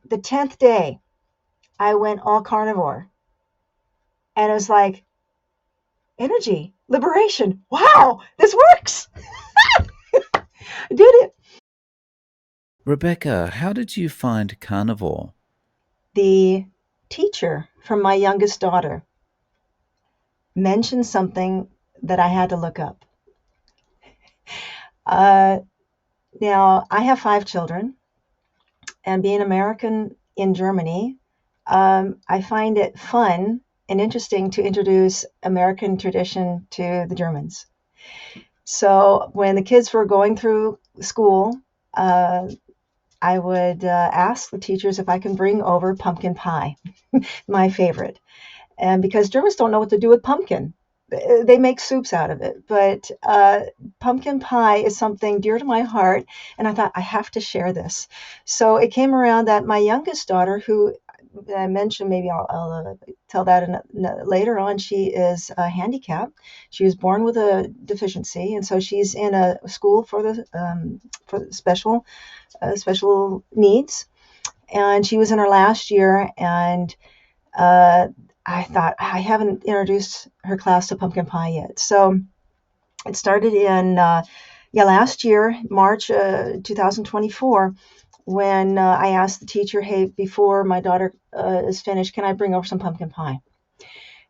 the 10th day, I went all carnivore. And it was like, energy, liberation. Wow, this works. I did it. Rebekah, how did you find Carnivore? The teacher from my youngest daughter mentioned something that I had to look up. Uh, Now, I have 5 children, and being American in Germany, I find it fun and interesting to introduce American tradition to the Germans. So when the kids were going through school, uh, I would ask the teachers if I can bring over pumpkin pie, my favorite. And because Germans don't know what to do with pumpkin, they make soups out of it. But pumpkin pie is something dear to my heart, and I thought I have to share this. So it came around that my youngest daughter, who I mentioned, maybe I'll tell that later on, she is handicapped. She was born with a deficiency, and so she's in a school for the special needs. And she was in her last year, and uh, I thought I haven't introduced her class to pumpkin pie yet. So it started in last year, March 2024, when I asked the teacher, "Hey, before my daughter is finished, can I bring over some pumpkin pie?"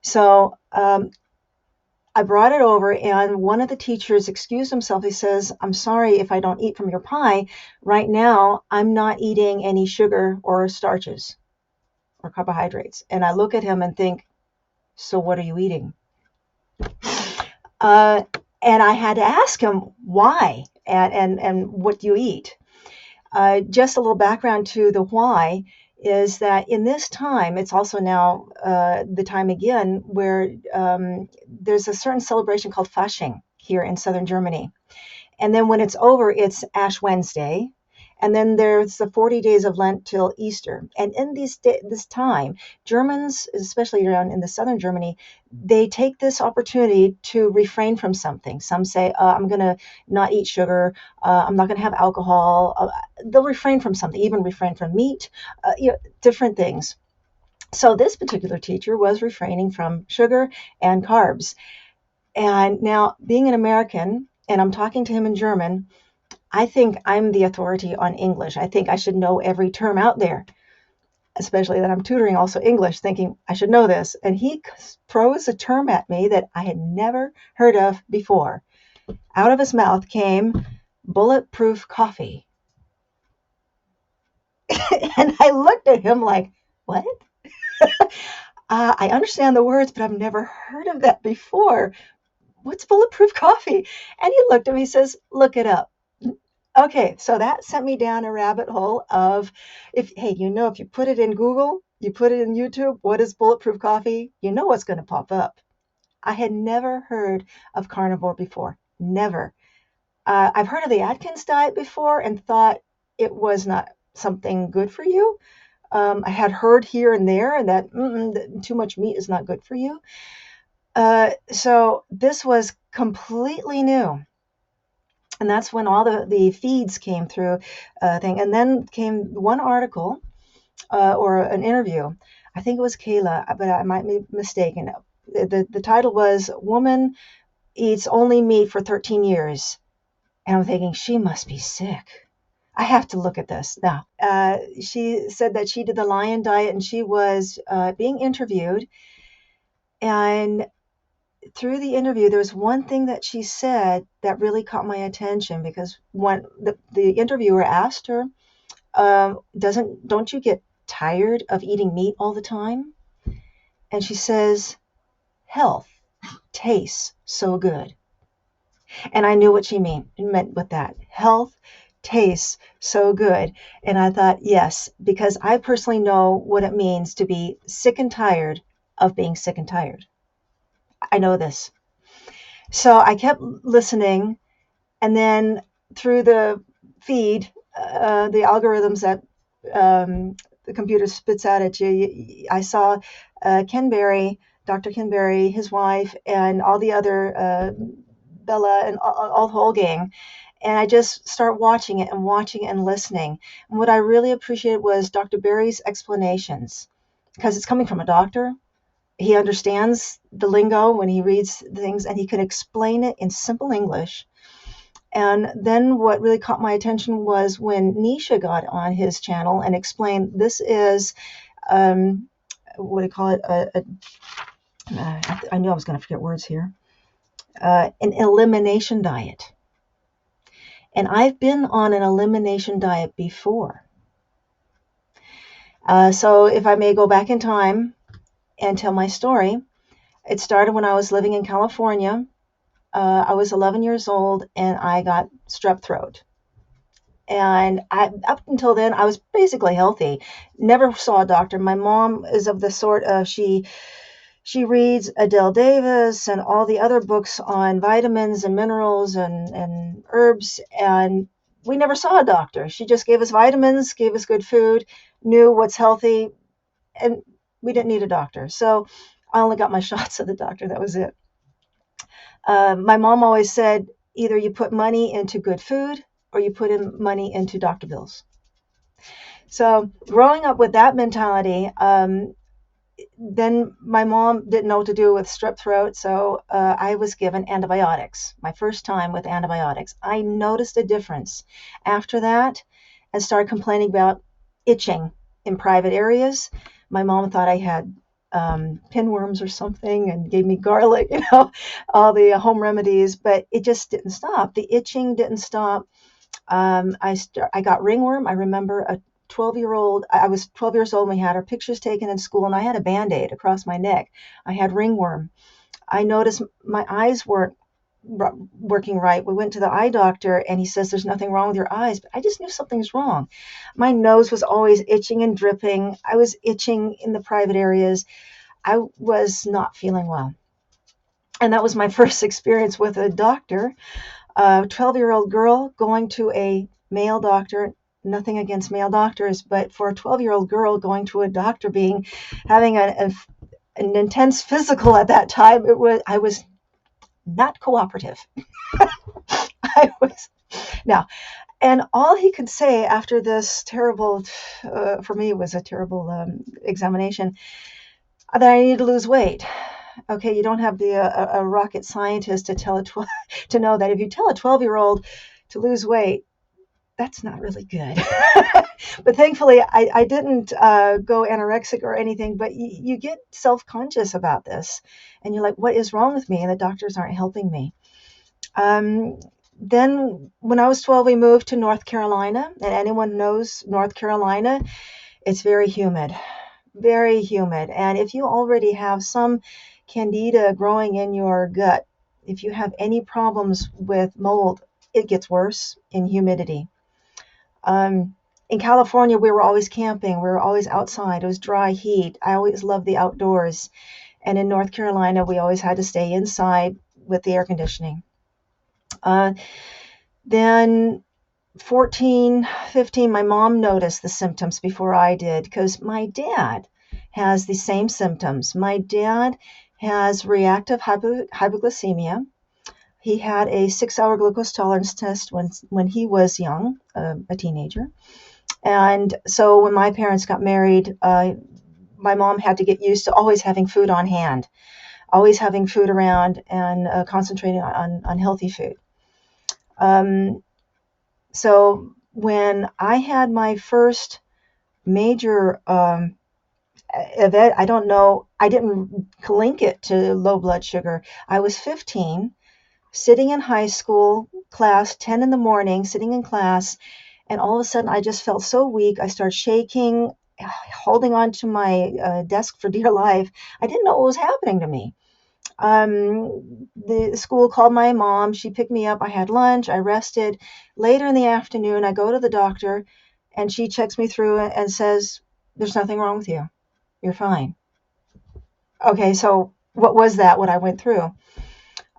So I brought it over, and one of the teachers excused himself. He says, "I'm sorry if I don't eat from your pie. Right now, I'm not eating any sugar or starches or carbohydrates." And I look at him and think, "So what are you eating?" Uh, and I had to ask him why and what do you eat. Just a little background to the why is that in this time, it's also now the time again where there's a certain celebration called Fasching here in southern Germany. And then when it's over, it's Ash Wednesday. And then there's the 40 days of Lent till Easter. And in this time, Germans, especially around in the southern Germany, they take this opportunity to refrain from something. Some say, I'm going to not eat sugar. I'm not going to have alcohol. They'll refrain from something, even refrain from meat, different things. So this particular teacher was refraining from sugar and carbs. And now, being an American, and I'm talking to him in German, I think I'm the authority on English. I think I should know every term out there, especially that I'm tutoring also English, thinking I should know this. And he throws a term at me that I had never heard of before. Out of his mouth came bulletproof coffee. And I looked at him like, what? I understand the words, but I've never heard of that before. What's bulletproof coffee? And he looked at me and says, look it up. Okay, so that sent me down a rabbit hole of if you put it in Google, you put it in YouTube, what is bulletproof coffee? You know what's going to pop up. I had never heard of carnivore before. Never. I've heard of the Atkins diet before and thought it was not something good for you. I had heard here and there that too much meat is not good for you. So this was completely new. And that's when all the feeds came through thing. And then came one article or an interview. I think it was Kayla, but I might be mistaken. The title was Woman Eats Only Meat for 13 Years. And I'm thinking, she must be sick. I have to look at this now. She said that she did the lion diet and she was being interviewed. And through the interview, there was one thing that she said that really caught my attention because when the interviewer asked her, don't you get tired of eating meat all the time? And she says, health tastes so good. And I knew what she meant with that. Health tastes so good. And I thought, yes, because I personally know what it means to be sick and tired of being sick and tired. I know this. So I kept listening, and then through the feed, the algorithms that the computer spits out at you, I saw Ken Berry, Dr. Ken Berry, his wife, and all the other Bella and all the whole gang. And I just start watching it and listening. And what I really appreciated was Dr. Berry's explanations, because it's coming from a doctor. He understands the lingo when he reads things, and he can explain it in simple English. And then what really caught my attention was when Nisha got on his channel and explained this is, what do you call it? I knew I was going to forget words here. An elimination diet. And I've been on an elimination diet before. So if I may go back in time and tell my story, it started when I was living in California. I was 11 years old and I got strep throat. And up until then, I was basically healthy. Never saw a doctor. My mom is of the sort of, she reads Adele Davis and all the other books on vitamins and minerals and herbs, and we never saw a doctor. She just gave us vitamins, gave us good food, knew what's healthy, and we didn't need a doctor. So I only got my shots of the doctor. That was it. My mom always said, either you put money into good food or you put in money into doctor bills. So growing up with that mentality, then my mom didn't know what to do with strep throat, so I was given antibiotics. My first time with antibiotics. I noticed a difference after that and started complaining about itching in private areas. My mom thought I had pinworms or something and gave me garlic, all the home remedies, but it just didn't stop. The itching didn't stop. I got ringworm. I remember I was 12 years old and we had our pictures taken in school, and I had a Band-Aid across my neck. I had ringworm. I noticed my eyes weren't working right. We went to the eye doctor and he says there's nothing wrong with your eyes, but I just knew something's wrong. My nose was always itching and dripping. I was itching in the private areas. I was not feeling well. And that was my first experience with a doctor. A 12-year-old girl going to a male doctor. Nothing against male doctors, but for a 12-year-old girl going to a doctor, having an intense physical at that time, I was not cooperative. I was now, and all he could say after this terrible, for me, it was a terrible examination, that I need to lose weight. Okay, you don't have to be a rocket scientist to know that if you tell a 12-year-old to lose weight, that's not really good. But thankfully, I didn't go anorexic or anything, but you get self-conscious about this. And you're like, what is wrong with me? And the doctors aren't helping me. Then when I was 12, we moved to North Carolina. And anyone knows North Carolina, it's very humid. Very humid. And if you already have some candida growing in your gut, if you have any problems with mold, it gets worse in humidity. In California, we were always camping. We were always outside. It was dry heat. I always loved the outdoors. And in North Carolina, we always had to stay inside with the air conditioning. Then 14, 15, my mom noticed the symptoms before I did, because my dad has the same symptoms. My dad has reactive hypoglycemia. He had a 6-hour glucose tolerance test when he was young, a teenager. And so when my parents got married, my mom had to get used to always having food on hand, always having food around, and concentrating on healthy food. So when I had my first major event, I don't know, I didn't link it to low blood sugar. I was 15, sitting in high school class, 10 in the morning, sitting in class, and all of a sudden I just felt so weak. I started shaking, holding on to my desk for dear life. I didn't know what was happening to me. The school called my mom. She picked me up. I had lunch. I rested. Later in the afternoon, I go to the doctor, and she checks me through and says, there's nothing wrong with you. You're fine. Okay, so what was that, what I went through?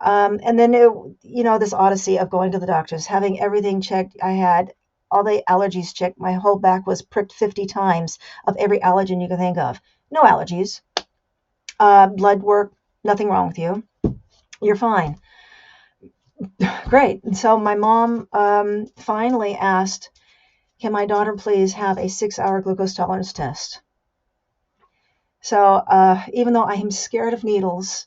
And then, this odyssey of going to the doctors, having everything checked. I had all the allergies checked. My whole back was pricked 50 times of every allergen you can think of. No allergies. Blood work, nothing wrong with you. You're fine. Great. And so my mom finally asked, can my daughter please have a 6-hour glucose tolerance test? So even though I am scared of needles,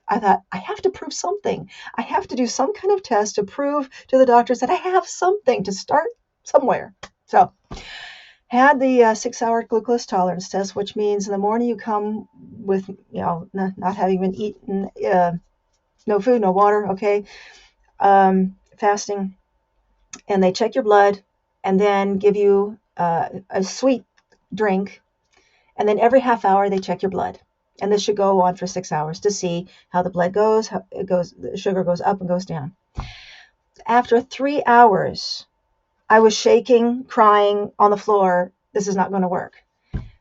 I thought, I have to prove something. I have to do some kind of test to prove to the doctors that I have something to start somewhere. So had the 6-hour glucose tolerance test, which means in the morning you come with, not having been eaten, no food, no water, okay, fasting, and they check your blood and then give you a sweet drink, and then every half hour they check your blood. And this should go on for 6 hours to see how the blood goes, how it goes, the sugar goes up and goes down. After 3 hours, I was shaking, crying on the floor. This is not going to work.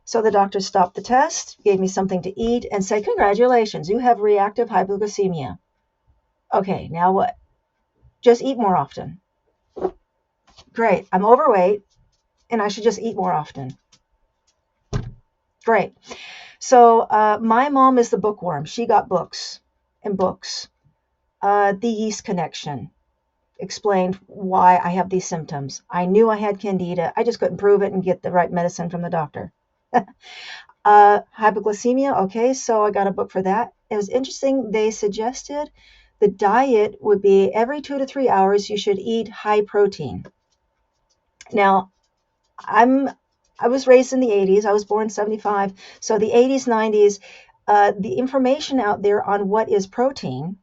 So the doctor stopped the test, gave me something to eat, and said, congratulations, you have reactive hypoglycemia. Okay, now what? Just eat more often. Great, I'm overweight, and I should just eat more often. Great. So my mom is the bookworm. She got books and books. The yeast connection explained why I have these symptoms. I knew I had candida. I just couldn't prove it and get the right medicine from the doctor. Hypoglycemia. Okay, so I got a book for that. It was interesting. They suggested the diet would be every 2 to 3 hours you should eat high protein. Now, I was raised in the 80s. I was born in 75. So the 80s, 90s, the information out there on what is protein,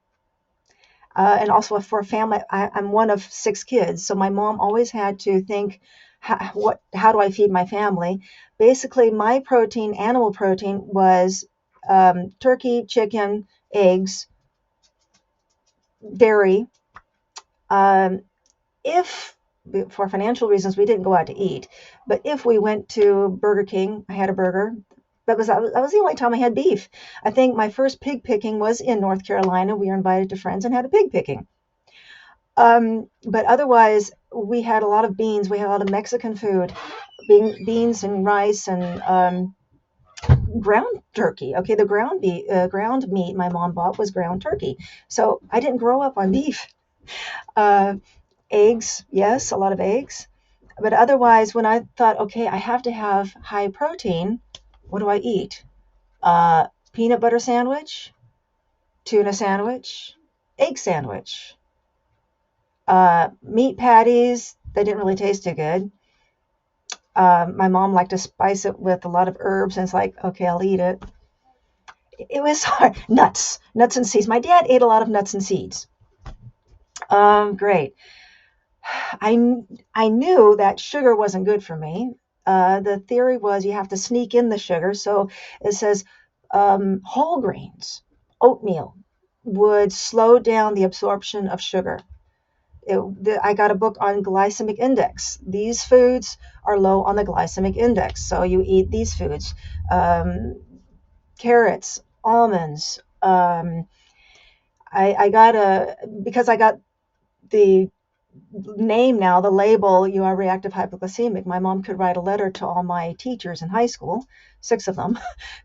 and also for a family, I'm one of 6 kids. So my mom always had to think, how do I feed my family? Basically, my protein, animal protein, was turkey, chicken, eggs, dairy. If for financial reasons we didn't go out to eat, but if we went to Burger King, I had a burger. That was the only time I had beef. I think my first pig picking was in North Carolina. We were invited to friends and had a pig picking. But otherwise, we had a lot of beans. We had a lot of Mexican food, beans and rice and ground turkey. Okay, the ground meat my mom bought was ground turkey. So I didn't grow up on beef. Uh, Eggs, yes, a lot of eggs. But otherwise, when I thought, okay, I have to have high protein, what do I eat? Peanut butter sandwich, tuna sandwich, egg sandwich, meat patties. They didn't really taste too good. My mom liked to spice it with a lot of herbs, and it's like, okay, I'll eat it. It was hard. Nuts and seeds. My dad ate a lot of nuts and seeds. Great. I knew that sugar wasn't good for me. The theory was you have to sneak in the sugar. So it says whole grains, oatmeal, would slow down the absorption of sugar. I got a book on glycemic index. These foods are low on the glycemic index. So you eat these foods, carrots, almonds. Because I got the name now, the label, you are reactive hypoglycemic, my mom could write a letter to all my teachers in high school, 6 of them,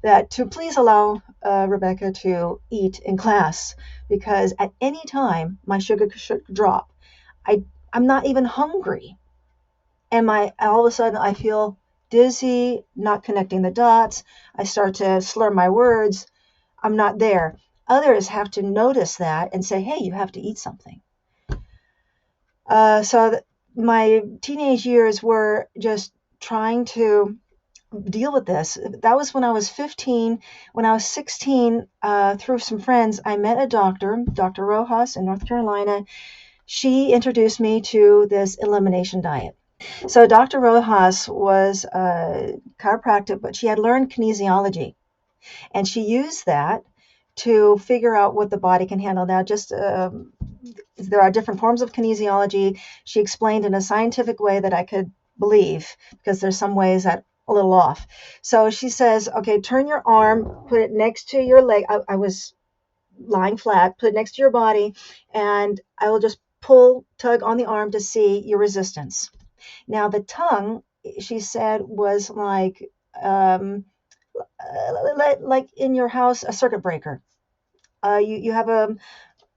that to please allow Rebekah to eat in class, because at any time my sugar should drop. I'm not even hungry, and all of a sudden I feel dizzy, not connecting the dots. I start to slur my words. I'm not there. Others have to notice that and say, hey, you have to eat something. My teenage years were just trying to deal with this. That was when I was 15. When I was 16, through some friends, I met a doctor, Dr. Rojas in North Carolina. She introduced me to this elimination diet. So Dr. Rojas was a chiropractic, but she had learned kinesiology, and she used that to figure out what the body can handle. Now, there are different forms of kinesiology. She explained in a scientific way that I could believe, because there's some ways that a little off. So she says, okay, turn your arm, put it next to your leg. I was lying flat, put it next to your body, and I will just tug on the arm to see your resistance. Now, the tongue, she said, was like in your house, a circuit breaker. You have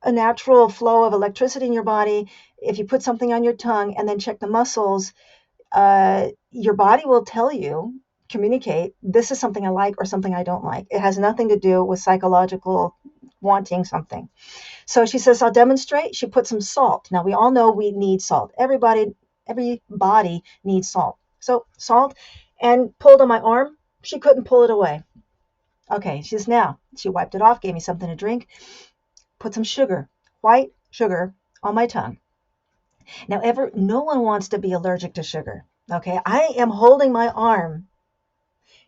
a natural flow of electricity in your body. If you put something on your tongue and then check the muscles, your body will tell you, communicate, this is something I like or something I don't like. It has nothing to do with psychological wanting something. So she says, I'll demonstrate. She put some salt. Now, we all know we need salt. Every body needs salt. So salt, and pulled on my arm. She couldn't pull it away. Okay, she says, now. She wiped it off, gave me something to drink, put some sugar, white sugar, on my tongue. Now, no one wants to be allergic to sugar. Okay, I am holding my arm,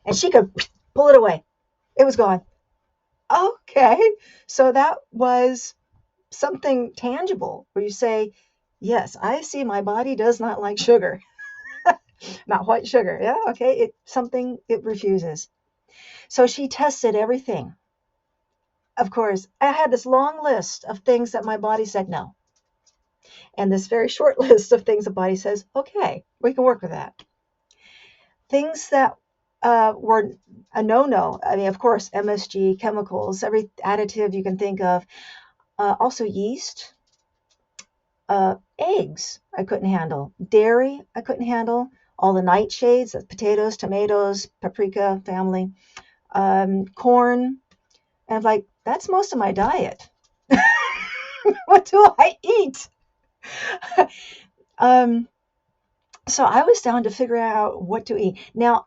and she could pull it away. It was gone. Okay, so that was something tangible where you say, yes, I see my body does not like sugar. Not white sugar. Yeah, okay, it refuses. So she tested everything. Of course, I had this long list of things that my body said no, and this very short list of things the body says, okay, we can work with that. Things that were a no-no. I mean, of course, MSG, chemicals, every additive you can think of. Also yeast, eggs I couldn't handle. Dairy I couldn't handle. All the nightshades, potatoes, tomatoes, paprika family, corn. And I'm like, that's most of my diet. What do I eat? So I was down to figure out what to eat. Now,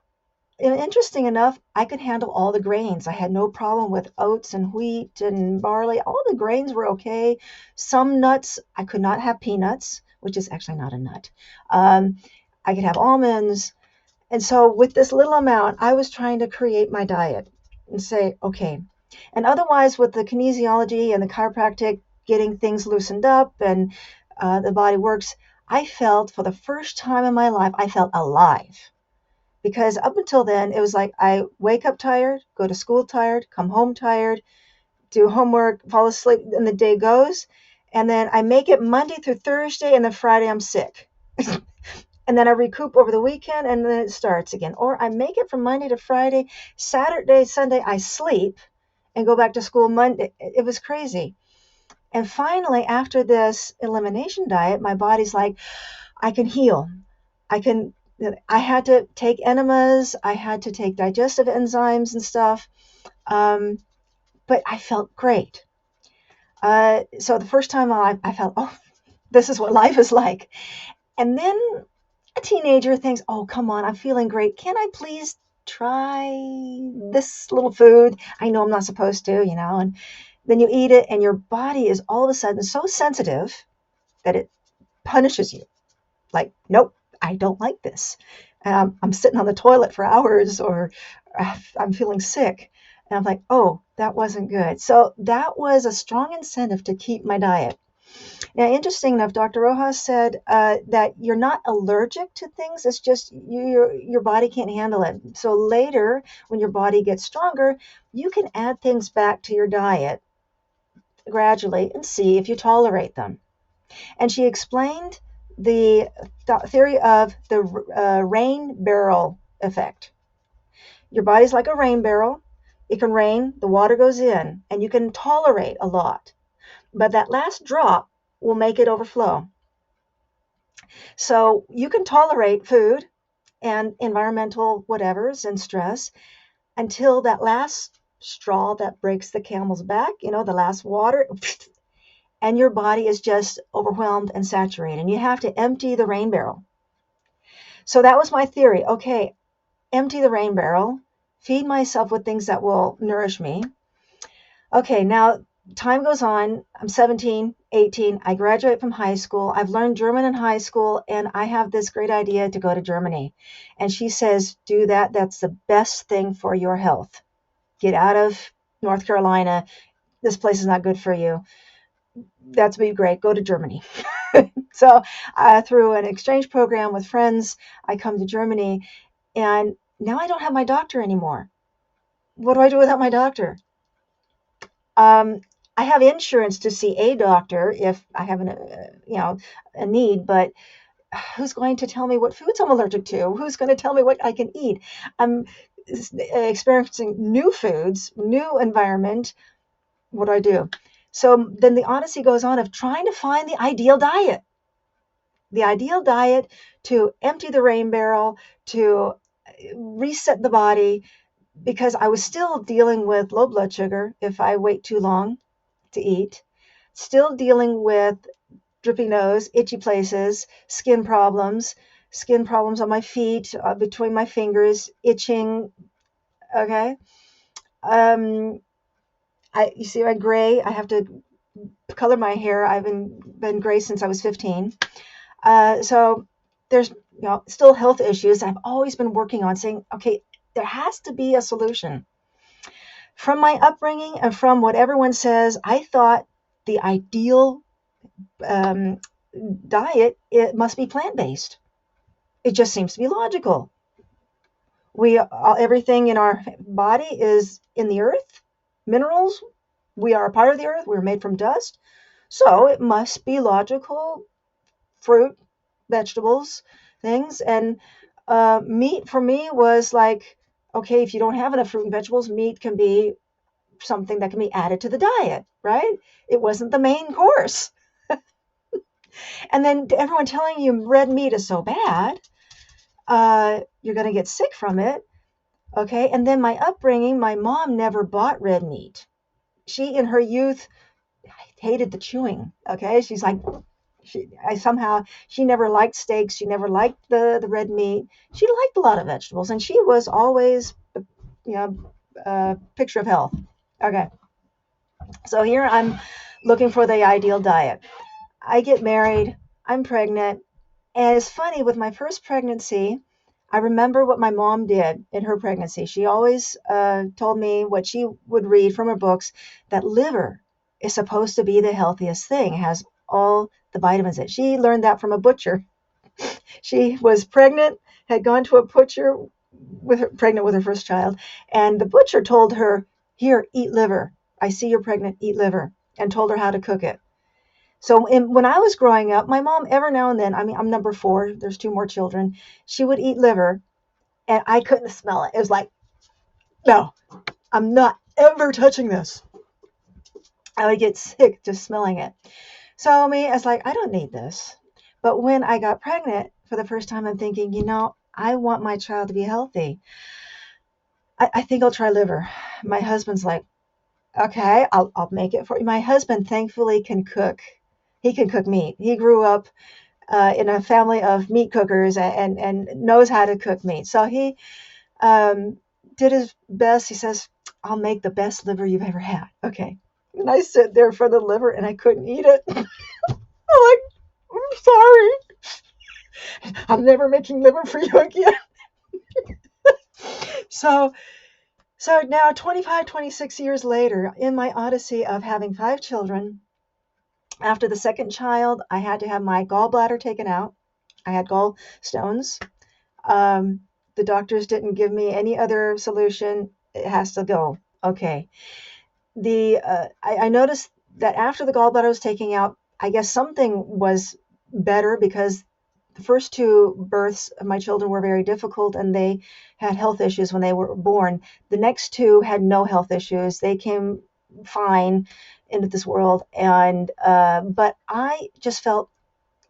interesting enough, I could handle all the grains. I had no problem with oats and wheat and barley. All the grains were okay. Some nuts, I could not have peanuts, which is actually not a nut. I could have almonds. And so with this little amount, I was trying to create my diet and say, okay. And otherwise, with the kinesiology and the chiropractic, getting things loosened up and the body works, I felt for the first time in my life, I felt alive. Because up until then, it was like I wake up tired, go to school tired, come home tired, do homework, fall asleep, and the day goes. And then I make it Monday through Thursday, and then Friday I'm sick. And then I recoup over the weekend, and then it starts again. Or I make it from Monday to Friday, Saturday, Sunday, I sleep and go back to school Monday. It was crazy. And finally, after this elimination diet, my body's like, I can heal. I had to take enemas. I had to take digestive enzymes and stuff. But I felt great. So the first time I felt, oh, this is what life is like. And then a teenager thinks, oh, come on, I'm feeling great. Can I please try this little food? I know I'm not supposed to, and then you eat it, and your body is all of a sudden so sensitive that it punishes you. Like, nope, I don't like this. I'm sitting on the toilet for hours, or I'm feeling sick. And I'm like, oh, that wasn't good. So that was a strong incentive to keep my diet. Now, interesting enough, Dr. Rojas said that you're not allergic to things. It's just your body can't handle it. So later, when your body gets stronger, you can add things back to your diet gradually and see if you tolerate them. And she explained the theory of the rain barrel effect. Your body's like a rain barrel. It can rain, the water goes in, and you can tolerate a lot. But that last drop will make it overflow. So you can tolerate food and environmental whatevers and stress until that last straw that breaks the camel's back, the last water, and your body is just overwhelmed and saturated. And you have to empty the rain barrel. So that was my theory. Okay, empty the rain barrel, feed myself with things that will nourish me. Okay, now time goes on. I'm 17, 18. I graduate from high school. I've learned German in high school, and I have this great idea to go to Germany. And she says, do that. That's the best thing for your health. Get out of North Carolina. This place is not good for you. That's be great. Go to Germany. So through an exchange program with friends, I come to Germany, and now I don't have my doctor anymore. What do I do without my doctor? I have insurance to see a doctor if I have a need, but who's going to tell me what foods I'm allergic to? Who's going to tell me what I can eat? I'm experiencing new foods, new environment. What do? So then the odyssey goes on of trying to find the ideal diet to empty the rain barrel, to reset the body, because I was still dealing with low blood sugar if I wait too long to eat, still dealing with drippy nose, itchy places, skin problems on my feet, between my fingers, itching. Okay. Um, you see my gray. I have to color my hair. I've been gray since I was 15. So there's still health issues I've always been working on, saying, okay, there has to be a solution. From my upbringing and from what everyone says, I thought the ideal um, diet, it must be plant-based. It just seems to be logical. Everything in our body is in the earth, minerals. We are a part of the earth. We're made from dust. So it must be logical. Fruit, vegetables, things. And meat for me was like, okay, if you don't have enough fruit and vegetables, meat can be something that can be added to the diet, right? It wasn't the main course. And then everyone telling you red meat is so bad, you're going to get sick from it. Okay. And then my upbringing, my mom never bought red meat. She, in her youth, hated the chewing. Okay. She's like, she never liked steaks. She never liked the red meat. She liked a lot of vegetables, and she was always, a picture of health. Okay. So here I'm looking for the ideal diet. I get married. I'm pregnant. And it's funny, with my first pregnancy, I remember what my mom did in her pregnancy. She always told me what she would read from her books, that liver is supposed to be the healthiest thing. It has all the vitamins in it. She learned that from a butcher. She was pregnant, had gone to a butcher pregnant with her first child, and the butcher told her, "Here, eat liver. I see you're pregnant, eat liver," and told her how to cook it. So when I was growing up, my mom, every now and then, I mean, I'm number 4, there's 2 more children, she would eat liver, and I couldn't smell it. It was like, no, I'm not ever touching this. I would get sick just smelling it. So I was like, I don't need this. But when I got pregnant for the first time, I'm thinking, I want my child to be healthy. I think I'll try liver. My husband's like, okay, I'll make it for you. My husband thankfully can cook. He can cook meat. He grew up in a family of meat cookers, and knows how to cook meat. So he did his best. He says, I'll make the best liver you've ever had. Okay. And I sit there for the liver, and I couldn't eat it. I'm like, I'm sorry. I'm never making liver for you again. So now 25, 26 years later, in my odyssey of having 5 children, after the second child, I had to have my gallbladder taken out. I had gallstones. The doctors didn't give me any other solution. It has to go. Okay. I noticed that after the gallbladder was taken out, I guess something was better, because the first 2 births of my children were very difficult, and they had health issues when they were born. The next 2 had no health issues. They came fine into this world, and but I just felt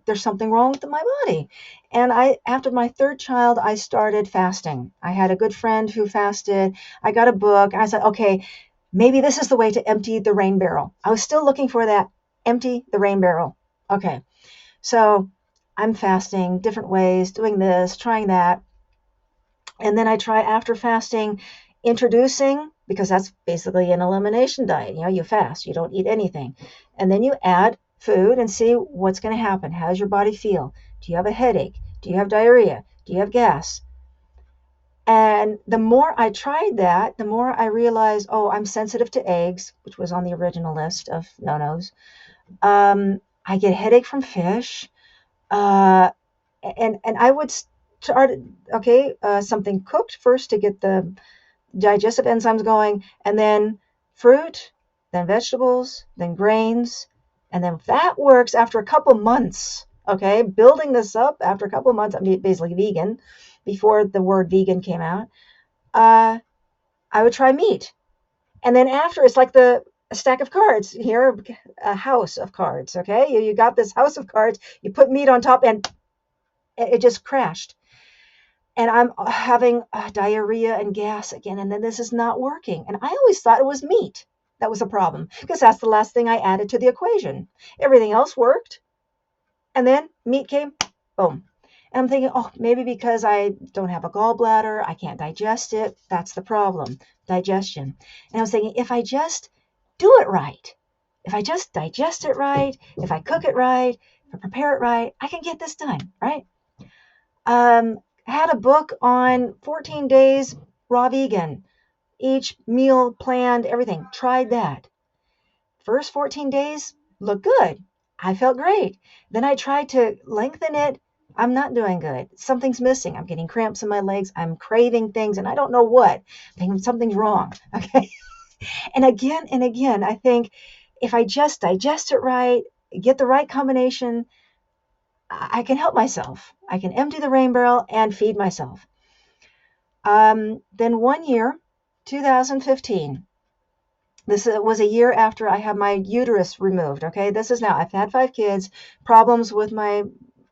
there's something wrong with my body. And after my third child, I started fasting. I had a good friend who fasted. I got a book, and I said, okay, maybe this is the way to empty the rain barrel. I was still looking for that empty the rain barrel. Okay. So I'm fasting different ways, doing this, trying that. And then I try, after fasting, introducing, because that's basically an elimination diet. You fast, you don't eat anything. And then you add food and see what's going to happen. How does your body feel? Do you have a headache? Do you have diarrhea? Do you have gas? And the more I tried that, the more I realized, oh, I'm sensitive to eggs, which was on the original list of no-nos. I get a headache from fish. And I would start, okay, something cooked first to get the digestive enzymes going, and then fruit, then vegetables, then grains. And then if that works, after a couple months, okay, building this up, after a couple months, I'm basically vegan, before the word vegan came out, I would try meat. And then after, it's like the a stack of cards here, a house of cards. Okay, you got this house of cards. You put meat on top, and it just crashed. And I'm having diarrhea and gas again, and then this is not working. And I always thought it was meat that was a problem because that's the last thing I added to the equation. Everything else worked, and then meat came, boom. And I'm thinking, oh, maybe because I don't have a gallbladder, I can't digest it. That's the problem, digestion. And I was thinking, if I just do it right, if I just digest it right, if I cook it right, if I prepare it right, I can get this done, right? Had a book on 14 days raw vegan, each meal planned, everything. Tried that. First 14 days looked good. I felt great. Then I tried to lengthen it. I'm not doing good. Something's missing. I'm getting cramps in my legs. I'm craving things and I don't know what. I think something's wrong. Okay. And again, I think if I just digest it right, get the right combination, I can help myself. I can empty the rain barrel and feed myself. Then one year, 2015, this was a year after I had my uterus removed. Okay, this is now, I've had 5 kids, problems with my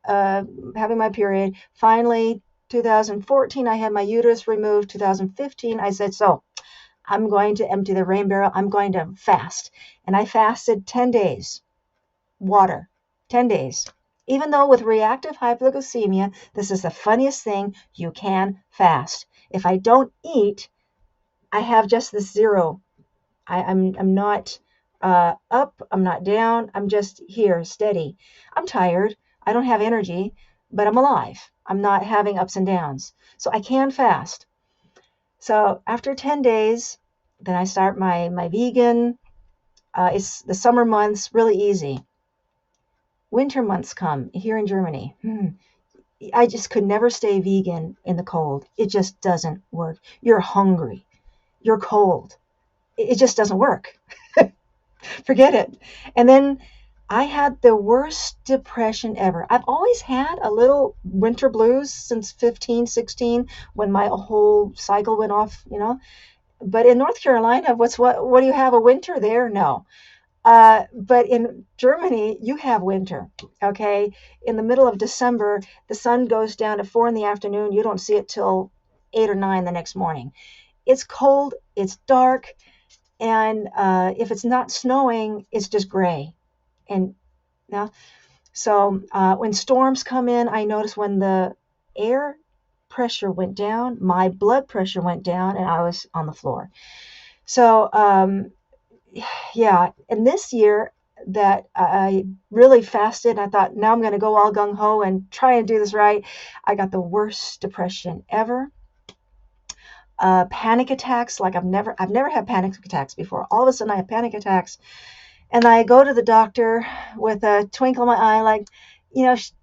having my period. Finally, 2014, I had my uterus removed. 2015, I said, so I'm going to empty the rain barrel. I'm going to fast. And I fasted 10 days, water, 10 days. Even though with reactive hypoglycemia, this is the funniest thing, you can fast. If I don't eat, I have just this zero. I'm not up, I'm not down, I'm just here, steady. I'm tired, I don't have energy, but I'm alive. I'm not having ups and downs. So I can fast. So after 10 days, then I start my vegan. It's the summer months, really easy. Winter months come here in Germany. I just could never stay vegan in the cold. It just doesn't work. You're hungry. You're cold. It just doesn't work. Forget it. And then I had the worst depression ever. I've always had a little winter blues since 15, 16, when my whole cycle went off, But in North Carolina, what do you have, a winter there? No. But in Germany, you have winter, okay? In the middle of December, the sun goes down at 4 in the afternoon. You don't see it till 8 or 9 the next morning. It's cold, it's dark, and if it's not snowing, it's just gray. And now, so when storms come in, I notice when the air pressure went down, my blood pressure went down, and I was on the floor. So yeah, and this year that I really fasted, and I thought, now I'm going to go all gung-ho and try and do this right. I got the worst depression ever. Panic attacks, like I've never had panic attacks before. All of a sudden I have panic attacks, and I go to the doctor with a twinkle in my eye, like,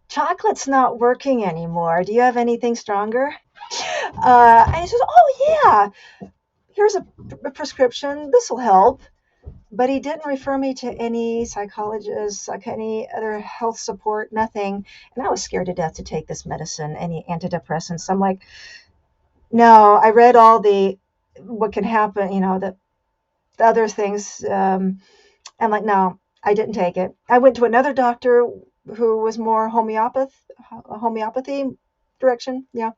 chocolate's not working anymore. Do you have anything stronger? And he says, oh yeah, here's a prescription. This will help. But he didn't refer me to any psychologist, like any other health support, nothing. And I was scared to death to take this medicine, any antidepressants. I'm like, no, I read all what can happen, the other things. I'm like, no, I didn't take it. I went to another doctor who was more homeopathy direction. Yeah.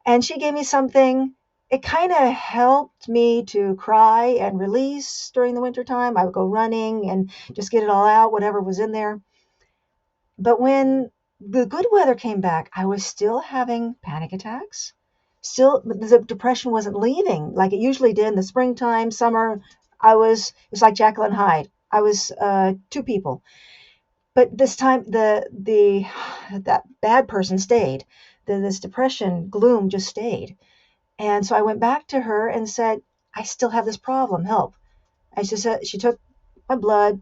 And she gave me something. It kind of helped me to cry and release during the wintertime. I would go running and just get it all out, whatever was in there. But when the good weather came back, I was still having panic attacks. Still, the depression wasn't leaving like it usually did in the springtime, summer. It was like Jekyll and Hyde. I was 2 people. But this time, that bad person stayed. This depression, gloom just stayed. And so I went back to her and said, I still have this problem, help. And she took my blood,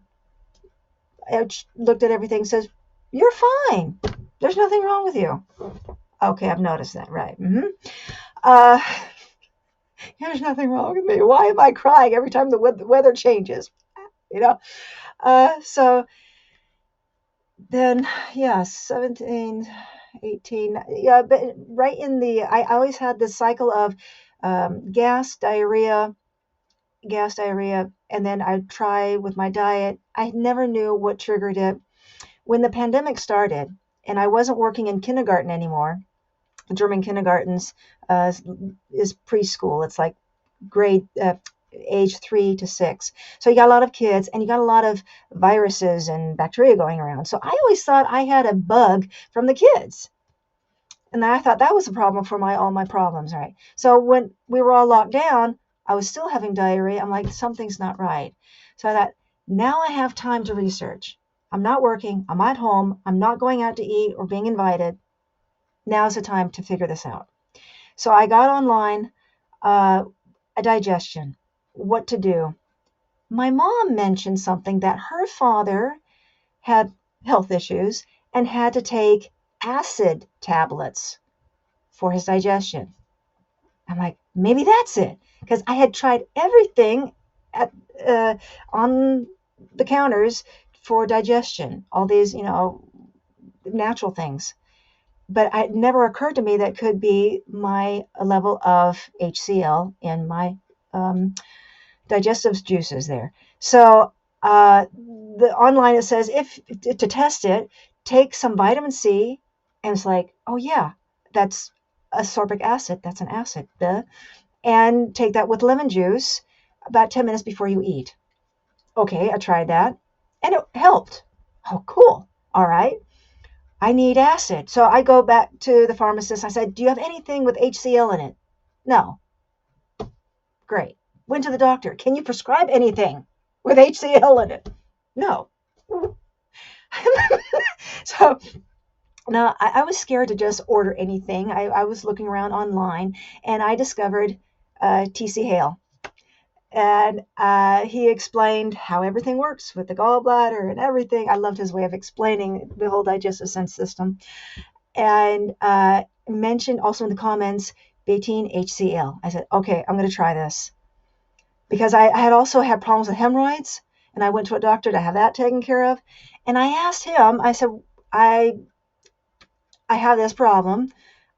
looked at everything, says, you're fine. There's nothing wrong with you. Okay, I've noticed that, right. There's nothing wrong with me. Why am I crying every time the weather changes? So then, 17, 18, yeah, but right in I always had this cycle of gas, diarrhea, gas, diarrhea, and then I'd try with my diet. I never knew what triggered it. When the pandemic started and I wasn't working in kindergarten anymore, German kindergartens is preschool. It's like grade age 3 to 6. So you got a lot of kids and you got a lot of viruses and bacteria going around. So I always thought I had a bug from the kids. And I thought that was a problem for all my problems, right? So when we were all locked down, I was still having diarrhea. I'm like, something's not right. So I thought, now I have time to research. I'm not working. I'm at home. I'm not going out to eat or being invited. Now's the time to figure this out. So I got online, a digestion, what to do. My mom mentioned something that her father had health issues and had to take acid tablets for his digestion. I'm like, maybe that's it. Because I had tried everything at on the counters for digestion, all these, natural things. But it never occurred to me that could be my level of HCl in my digestive juices there. So the online it says if to test it, take some vitamin C, and it's like, oh yeah, that's ascorbic acid. That's an acid. Duh. And take that with lemon juice about 10 minutes before you eat. Okay, I tried that, and it helped. Oh, cool. All right. I need acid. So I go back to the pharmacist. I said, do you have anything with HCl in it? No. Great. Went to the doctor. Can you prescribe anything with HCl in it? No. So now I was scared to just order anything. I was looking around online and I discovered TC Hale. And he explained how everything works with the gallbladder and everything. I loved his way of explaining the whole digestive system. And mentioned also in the comments betaine HCl. I said, okay, I'm going to try this. Because I had also had problems with hemorrhoids, and I went to a doctor to have that taken care of. And I asked him, I said, I have this problem,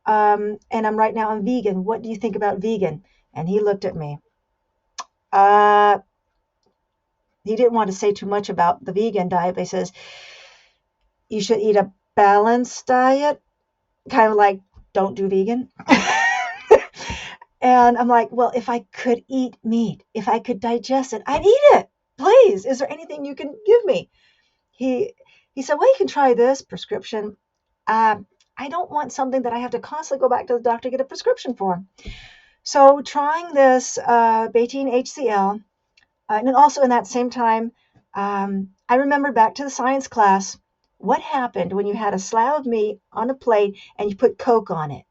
and right now I'm vegan. What do you think about vegan? And he looked at me. He didn't want to say too much about the vegan diet, but he says, you should eat a balanced diet, kind of like don't do vegan. And I'm like, well, if I could eat meat, if I could digest it, I'd eat it. Please, is there anything you can give me? He said, well, you can try this prescription. I don't want something that I have to constantly go back to the doctor to get a prescription for. So trying this betaine HCl, and then also in that same time, I remembered back to the science class, what happened when you had a slab of meat on a plate and you put Coke on it?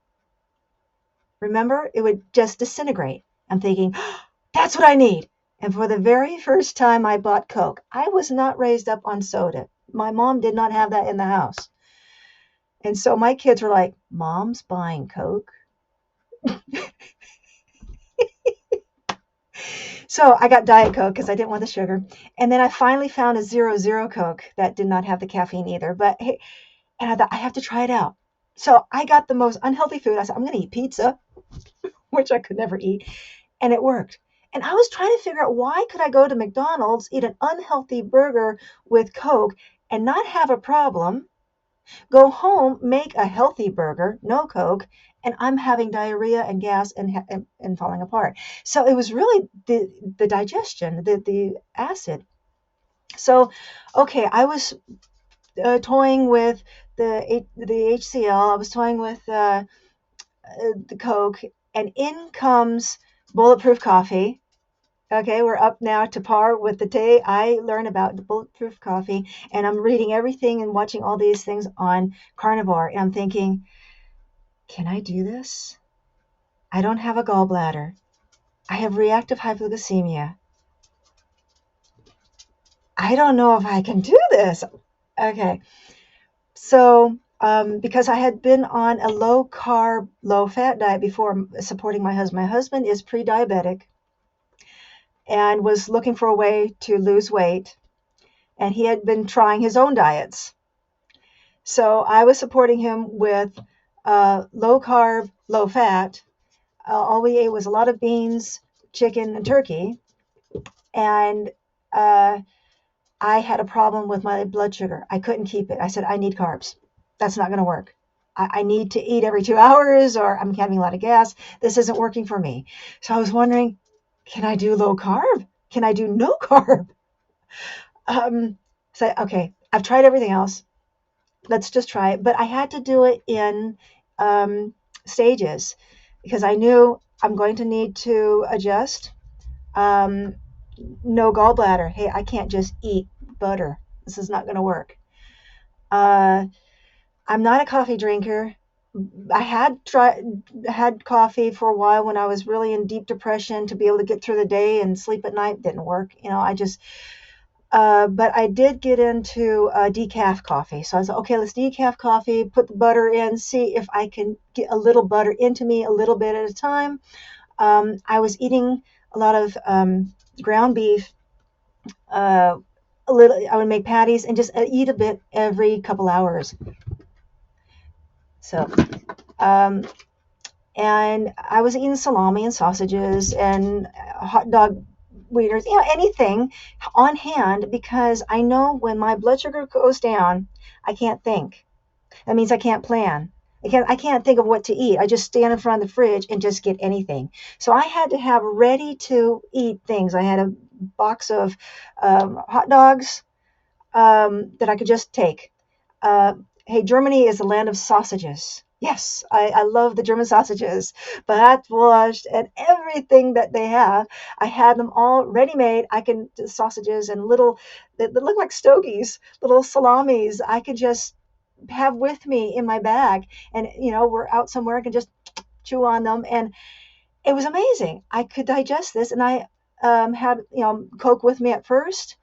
Remember, it would just disintegrate. I'm thinking, oh, that's what I need. And for the very first time I bought Coke, I was not raised up on soda. My mom did not have that in the house. And so my kids were like, Mom's buying Coke? So I got Diet Coke because I didn't want the sugar. And then I finally found a 0 Coke that did not have the caffeine either. But hey, and I thought, I have to try it out. So I got the most unhealthy food. I said, I'm going to eat pizza, which I could never eat. And it worked. And I was trying to figure out, why could I go to McDonald's, eat an unhealthy burger with Coke and not have a problem, go home, make a healthy burger, no Coke, and I'm having diarrhea and gas and falling apart. So it was really the digestion, the acid. So, okay, I was toying with the HCl. I was toying with the Coke, and in comes Bulletproof Coffee. Okay, we're up now to par with the day I learned about the Bulletproof Coffee, and I'm reading everything and watching all these things on Carnivore, and I'm thinking, can I do this? I don't have a gallbladder. I have reactive hypoglycemia. I don't know if I can do this. Okay, so because I had been on a low carb, low fat diet before supporting my husband. My husband is pre-diabetic and was looking for a way to lose weight, and he had been trying his own diets. So I was supporting him with low carb, low fat. All we ate was a lot of beans, chicken, and turkey. And uh, I had a problem with my blood sugar. I couldn't keep it. I said, I need carbs. That's not going to work. I need to eat every 2 hours or I'm having a lot of gas. This isn't working for me. So I was wondering, can I do low carb? Can I do no carb? Um, so, okay, I've tried everything else. Let's just try it. But I had to do it in um, stages because I knew I'm going to need to adjust. Um, no gallbladder. Hey, I can't just eat butter. This is not going to work. Uh, I'm not a coffee drinker. I had coffee for a while when I was really in deep depression to be able to get through the day and sleep at night. Didn't work. I just but I did get into decaf coffee. So I was like, okay, let's decaf coffee, put the butter in, see if I can get a little butter into me a little bit at a time. I was eating a lot of ground beef. Uh, a little, I would make patties and just eat a bit every couple hours. So, um, and I was eating salami and sausages and hot dog wieners, anything on hand because I know when my blood sugar goes down, I can't think. That means I can't plan. I can't think of what to eat. I just stand in front of the fridge and just get anything. So I had to have ready to eat things. I had a box of hot dogs that I could just take. Uh, hey, Germany is the land of sausages. Yes, I love the German sausages, bratwurst and everything that they have. I had them all ready made. I can sausages and little that look like stogies, little salamis. I could just have with me in my bag, and we're out somewhere. I can just chew on them, and it was amazing. I could digest this, and I had Coke with me at first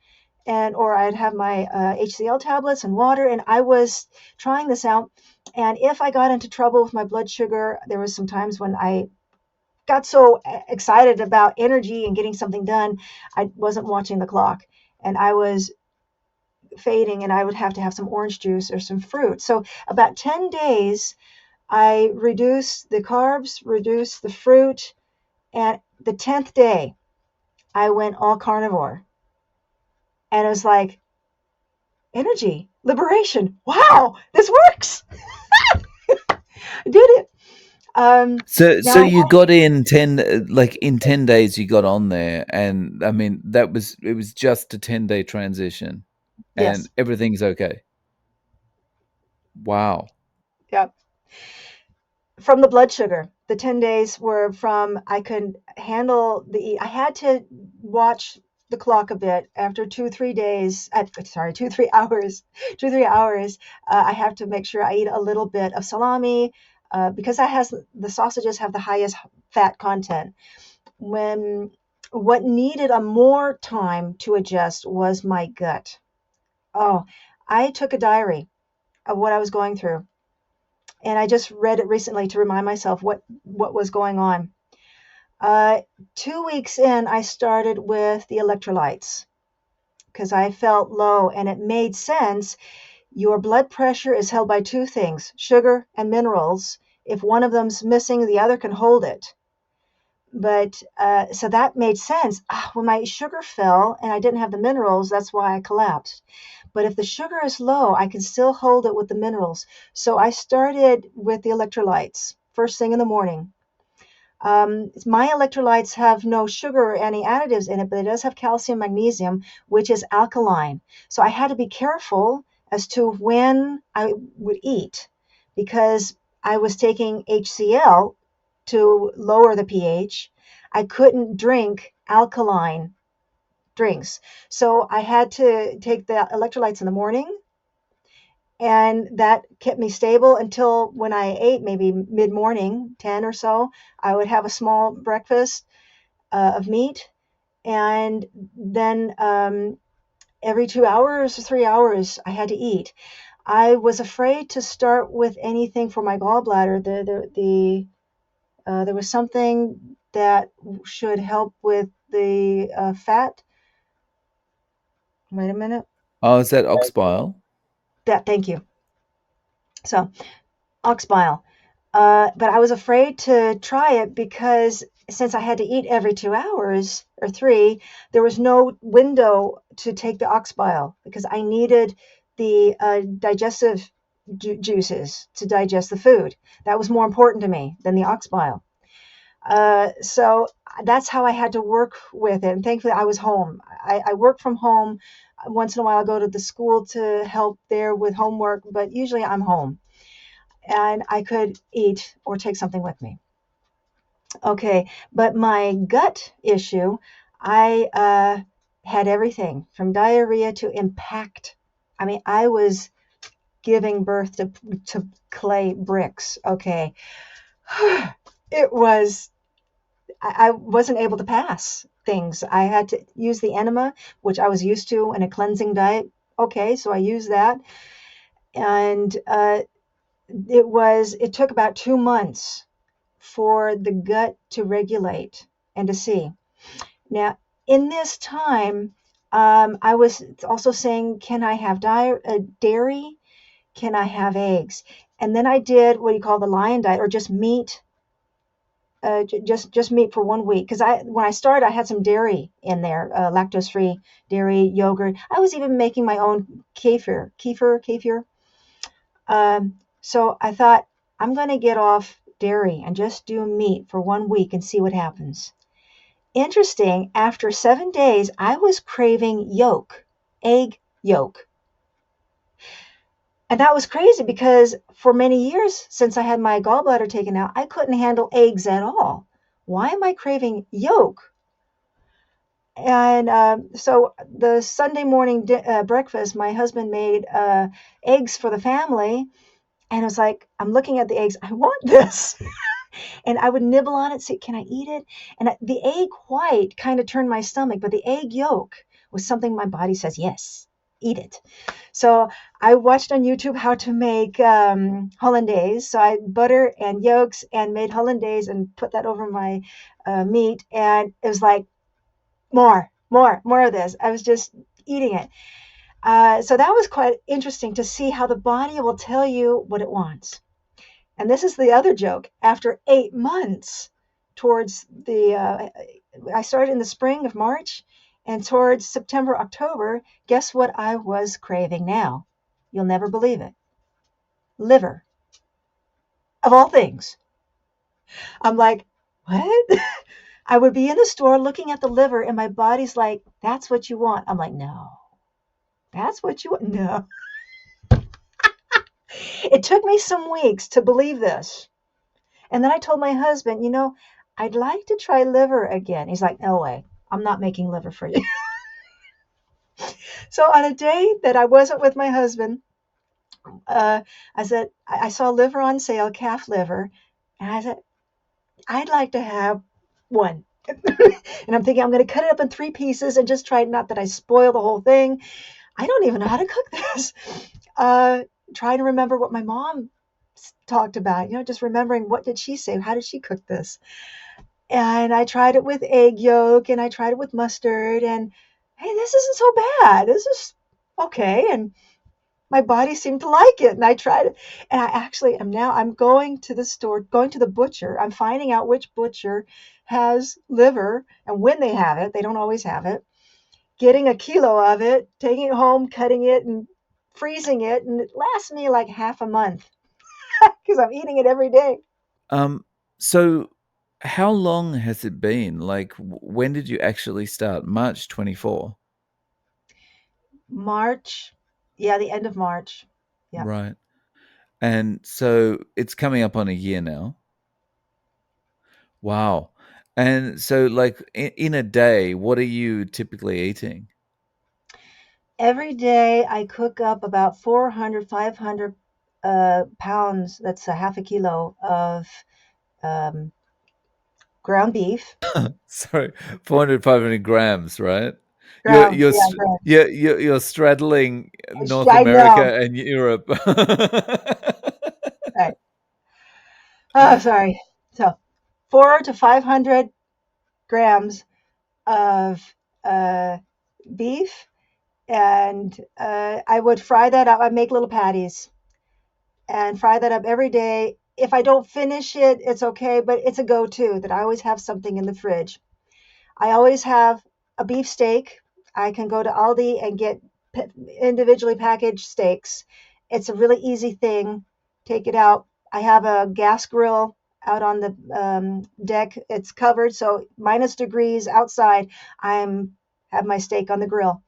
and or I'd have my HCl tablets and water, and I was trying this out. And if I got into trouble with my blood sugar, there was some times when I got so excited about energy and getting something done, I wasn't watching the clock, and I was fading, and I would have to have some orange juice or some fruit. So about 10 days, I reduced the carbs, reduced the fruit, and the 10th day, I went all carnivore. And it was like, energy, liberation. Wow, this works. I did it. So Now you got in 10, like in 10 days you got on there, and I mean it was just a 10-day transition and yes, everything's okay. Wow. yeah. From the blood sugar, the 10 days were from I could handle I had to watch the clock a bit after 2 3 days. Sorry, 2 3 hours. 2 3 hours. I have to make sure I eat a little bit of salami because the sausages have the highest fat content. When what needed a more time to adjust was my gut. Oh, I took a diary of what I was going through, and I just read it recently to remind myself what was going on. 2 weeks in, I started with the electrolytes because I felt low, and it made sense. Your blood pressure is held by two things, sugar and minerals. If one of them's missing, the other can hold it. But so that made sense. When my sugar fell and I didn't have the minerals, that's why I collapsed. But if the sugar is low, I can still hold it with the minerals. So I started with the electrolytes first thing in the morning. My electrolytes have no sugar or any additives in it, but it does have calcium, magnesium, which is alkaline. So I had to be careful as to when I would eat because I was taking HCl to lower the pH. I couldn't drink alkaline drinks. So I had to take the electrolytes in the morning, and that kept me stable until when I ate, maybe mid morning, 10 or so. I would have a small breakfast of meat, and then every 2 hours or 3 hours, I had to eat. I was afraid to start with anything for my gallbladder. There was something that should help with the fat. Wait a minute. Oh, is that ox bile? Thank you. So ox bile. But I was afraid to try it because since I had to eat every 2 hours or three, there was no window to take the ox bile because I needed the digestive juices to digest the food. That was more important to me than the ox bile. So that's how I had to work with it. And thankfully, I was home. I work from home. Once in a while, I go to the school to help there with homework, but usually I'm home and I could eat or take something with me. Okay, but my gut issue, I had everything from diarrhea to impact. I mean, I was giving birth to clay bricks. Okay, it was. I wasn't able to pass things. I had to use the enema, which I was used to in a cleansing diet. Okay, so I used that, and it took about 2 months for the gut to regulate and to see. Now, in this time, I was also saying, can I have dairy? Can I have eggs? And then I did what you call the lion diet, or just meat, just meat for 1 week. Because when I started, I had some dairy in there, lactose-free dairy, yogurt. I was even making my own kefir. So I thought, I'm going to get off dairy and just do meat for 1 week and see what happens. Interesting, after 7 days, I was craving egg yolk. And that was crazy because for many years since I had my gallbladder taken out, I couldn't handle eggs at all. Why am I craving yolk? And so the Sunday morning breakfast, my husband made eggs for the family. And I was like, I'm looking at the eggs. I want this. And I would nibble on it, see, can I eat it? And the egg white kind of turned my stomach, but the egg yolk was something my body says, yes, eat it. So I watched on YouTube how to make hollandaise. So I butter and yolks and made hollandaise and put that over my meat. And it was like, more of this. I was just eating it. So that was quite interesting to see how the body will tell you what it wants. And this is the other joke. After 8 months, I started in the spring of March, and towards September, October, guess what I was craving now? You'll never believe it. Liver, of all things. I'm like, what? I would be in the store looking at the liver, and my body's like, that's what you want. I'm like, no, that's what you want. No. It took me some weeks to believe this. And then I told my husband, I'd like to try liver again. He's like, no way. I'm not making liver for you. So on a day that I wasn't with my husband, I said, I saw liver on sale, calf liver. And I said, I'd like to have one. And I'm thinking I'm going to cut it up in 3 pieces and just try it. Not that I spoil the whole thing. I don't even know how to cook this. Trying to remember what my mom talked about, just remembering what did she say? How did she cook this? And I tried it with egg yolk and I tried it with mustard and hey, this isn't so bad. This is okay. And my body seemed to like it. And I tried it. And I actually I'm going to the store, going to the butcher. I'm finding out which butcher has liver and when they have it. They don't always have it. Getting a kilo of it, taking it home, cutting it and freezing it. And it lasts me like half a month because I'm eating it every day. So how long has it been? Like, when did you actually start? March 24? March. Yeah, the end of March. Yeah. Right. And so it's coming up on a year now. Wow. And so, like, in a day, what are you typically eating? Every day I cook up about 400, 500 pounds. That's a half a kilo of um, ground beef. Sorry, 400, 500 grams, right? You're Ground, you're yeah, st- ground. you're straddling North I know. America and Europe. Right. Oh, sorry. So 400 to 500 grams of uh, beef, and I would fry that up. I make little patties and fry that up every day If I don't finish it, it's okay, but it's a go-to that I always have something in the fridge. I always have a beef steak. I can go to Aldi and get individually packaged steaks. It's a really easy thing. Take it out. I have a gas grill out on the deck. It's covered, so minus degrees outside. I'm have my steak on the grill.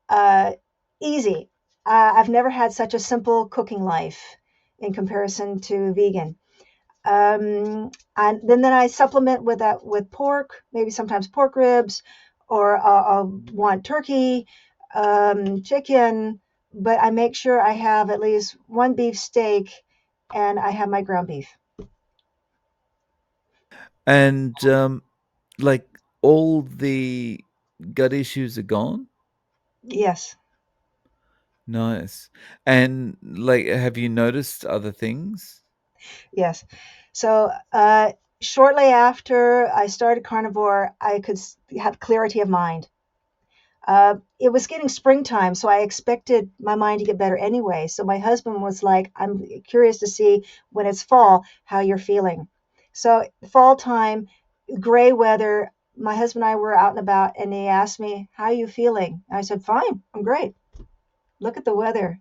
Uh, Easy. I've never had such a simple cooking life in comparison to vegan. And then I supplement with that with pork, maybe sometimes pork ribs, or I'll want turkey, chicken, but I make sure I have at least one beef steak, and I have my ground beef. And like all the gut issues are gone? Yes, Nice. And like have you noticed other things? yes. So shortly after I started carnivore, I could have clarity of mind. It was getting springtime, so I expected my mind to get better anyway. So my husband was like, I'm curious to see when it's fall how you're feeling. So, fall time, gray weather, my husband and I were out and about, and he asked me, how are you feeling? I said, fine, I'm great. Look at the weather.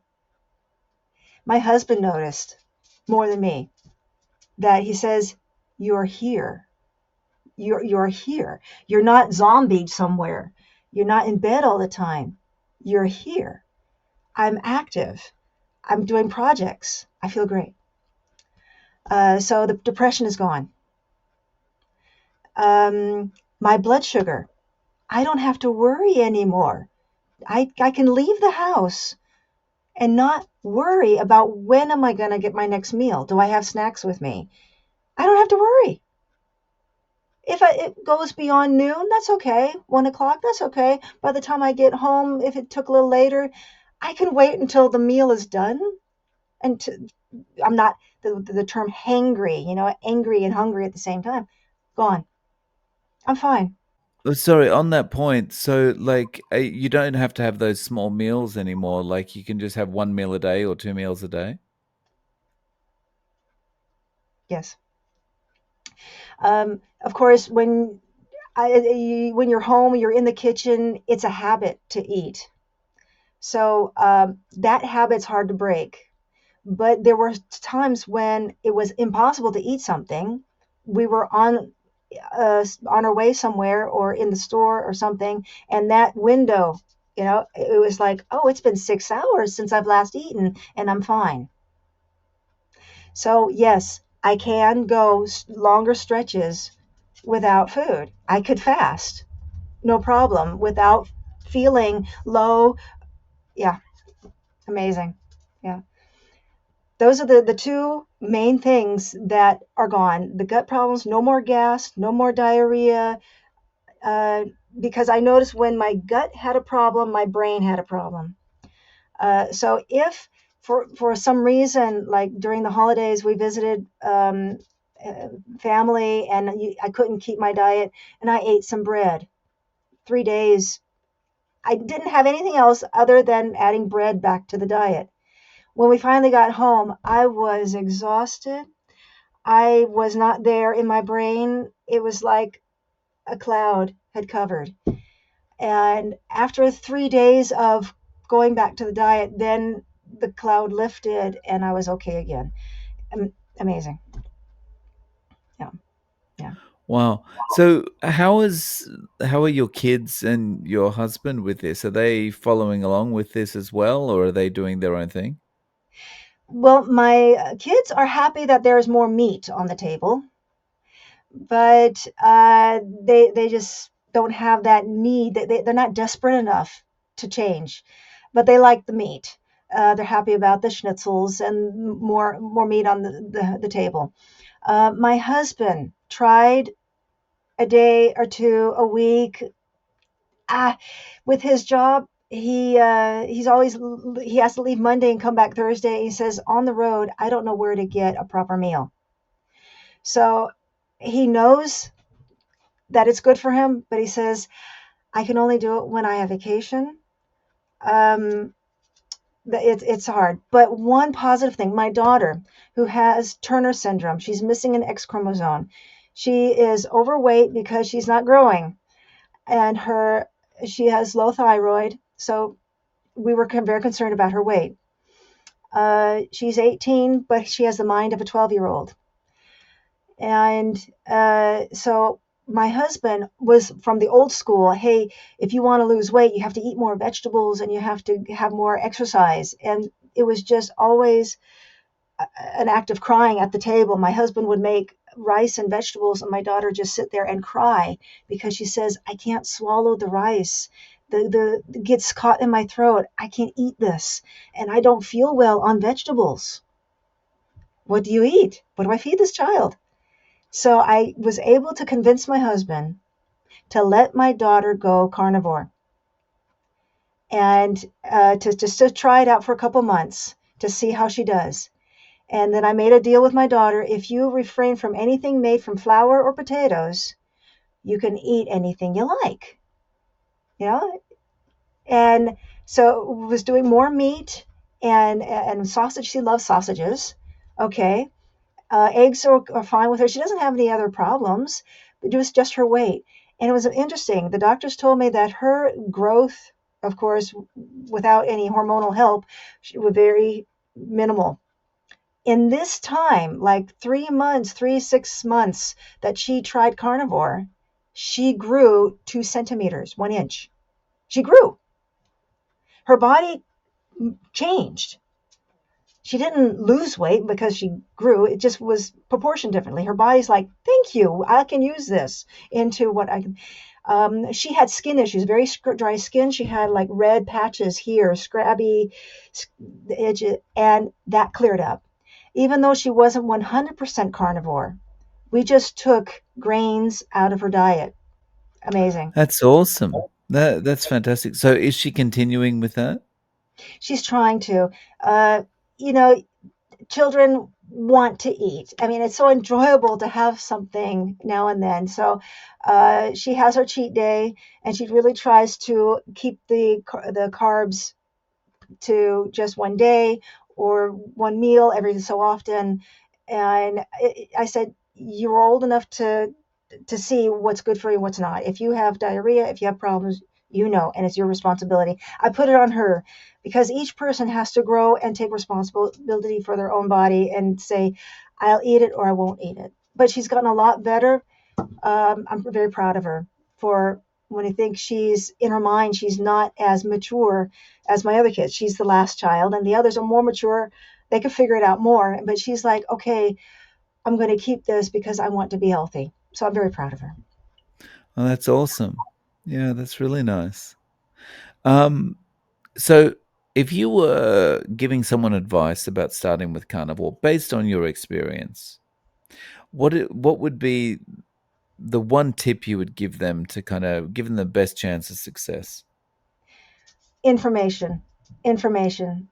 My husband noticed more than me that he says, you're here. You're here. You're not zombied somewhere. You're not in bed all the time. You're here. I'm active. I'm doing projects. I feel great. So the depression is gone. My blood sugar. I don't have to worry anymore. I can leave the house and not worry about when am I going to get my next meal. Do I have snacks with me? I don't have to worry. If it goes beyond noon, that's okay. 1 o'clock, that's okay. By the time I get home, if it took a little later, I can wait until the meal is done. And I'm not the term hangry, angry and hungry at the same time. Gone. I'm fine. Oh, sorry, on that point, so like you don't have to have those small meals anymore. Like you can just have one meal a day or two meals a day. Yes. Of course, when you're home, you're in the kitchen. It's a habit to eat. So that habit's hard to break. But there were times when it was impossible to eat something. We were on our way somewhere or in the store or something, and that window, it was like, oh, it's been 6 hours since I've last eaten, and I'm fine. So yes, I can go longer stretches without food. I could fast, no problem, without feeling low. Yeah, amazing. Yeah. Those are the two main things that are gone. The gut problems, no more gas, no more diarrhea, uh, because I noticed when my gut had a problem, my brain had a problem. So if for some reason, like during the holidays, we visited uh, family, and I couldn't keep my diet, and I ate some bread. 3 days, I didn't have anything else other than adding bread back to the diet. When we finally got home, I was exhausted. I was not there in my brain. It was like a cloud had covered. And after 3 days of going back to the diet, then the cloud lifted and I was okay again. Amazing. Yeah. Yeah. Wow. So how are your kids and your husband with this? Are they following along with this as well, or are they doing their own thing? Well, my kids are happy that there is more meat on the table, but they just don't have that need. They're not desperate enough to change, but they like the meat. They're happy about the schnitzels and more meat on the table. My husband tried a day or two a week. Ah, with his job, he has to leave Monday and come back Thursday. He says on the road, I don't know where to get a proper meal. So he knows that it's good for him, but he says I can only do it when I have vacation. Um, it's hard. But one positive thing, my daughter, who has Turner syndrome, she's missing an X chromosome. She is overweight because she's not growing, and her she has low thyroid. So we were very concerned about her weight. She's 18, but she has the mind of a 12-year-old. And so my husband was from the old school. Hey, if you want to lose weight, you have to eat more vegetables and you have to have more exercise. And it was just always an act of crying at the table. My husband would make rice and vegetables, and my daughter just sit there and cry because she says, I can't swallow the rice. The gets caught in my throat. I can't eat this. And I don't feel well on vegetables. What do you eat? What do I feed this child? So I was able to convince my husband to let my daughter go carnivore and to just to try it out for a couple months to see how she does. And then I made a deal with my daughter. If you refrain from anything made from flour or potatoes, you can eat anything you like. You know? And so was doing more meat and sausage. She loves sausages. Okay. Eggs are fine with her. She doesn't have any other problems. It was just her weight. And it was interesting. The doctors told me that her growth, of course, without any hormonal help, she was very minimal. In this time, like 6 months that she tried carnivore, she grew 2 centimeters, 1 inch. She grew. Her body changed. She didn't lose weight because she grew. It just was proportioned differently. Her body's like, thank you. I can use this into what I can. She had skin issues, very dry skin. She had like red patches here, scrabby edges, and that cleared up. Even though she wasn't 100% carnivore, we just took grains out of her diet. Amazing. That's awesome. That's fantastic. So is she continuing with that? She's trying to. Uh, you know, children want to eat. I mean, it's so enjoyable to have something now and then. So she has her cheat day, and she really tries to keep the carbs to just one day or one meal every so often. And I said, you're old enough to see what's good for you and what's not. If you have diarrhea, if you have problems, and it's your responsibility. I put it on her because each person has to grow and take responsibility for their own body and say, I'll eat it or I won't eat it. But she's gotten a lot better. I'm very proud of her for when I think she's in her mind, she's not as mature as my other kids. She's the last child, and the others are more mature. They can figure it out more. But she's like, okay, I'm going to keep this because I want to be healthy. So I'm very proud of her. Oh, that's awesome. Yeah, that's really nice. Um, so if you were giving someone advice about starting with carnivore based on your experience, what would be the one tip you would give them to kind of give them the best chance of success? Information, information.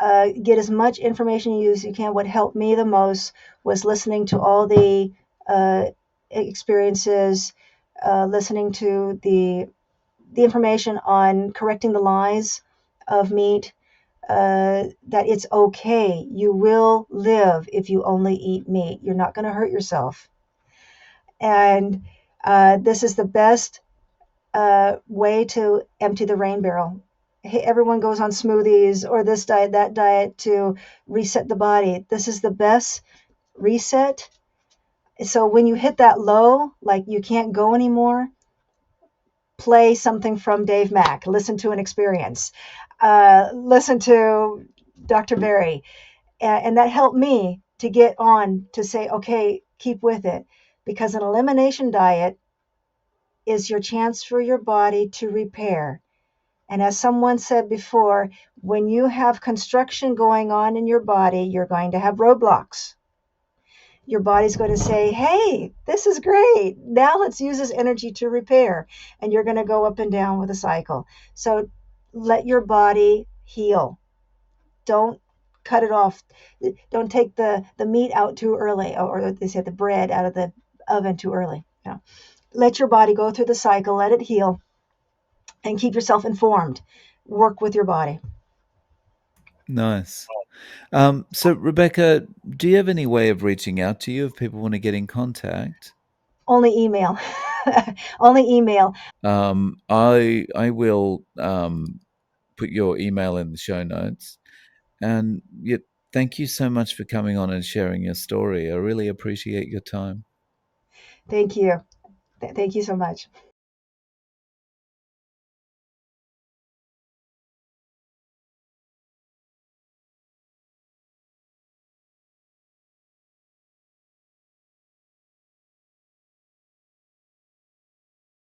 Get as much information as you can. What helped me the most was listening to all the uh, experiences, listening to the information on correcting the lies of meat. That it's okay. You will live if you only eat meat. You're not going to hurt yourself. And this is the best way to empty the rain barrel. Hey, everyone goes on smoothies or this diet, that diet to reset the body. This is the best reset. So when you hit that low, like you can't go anymore, play something from Dave Mack, listen to an experience, listen to Dr. Berry. And that helped me to get on to say, okay, keep with it. Because an elimination diet is your chance for your body to repair. And as someone said before, when you have construction going on in your body, you're going to have roadblocks. Your body's going to say, hey, this is great. Now let's use this energy to repair. And you're going to go up and down with a cycle. So let your body heal. Don't cut it off. Don't take the meat out too early, or they say the bread out of the oven too early. Let your body go through the cycle, let it heal, and keep yourself informed. Work with your body. Nice. So Rebecca, do you have any way of reaching out to you if people want to get in contact? Only email. Only email. I will put your email in the show notes. And yet, thank you so much for coming on and sharing your story. I really appreciate your time. Thank you. Thank you so much.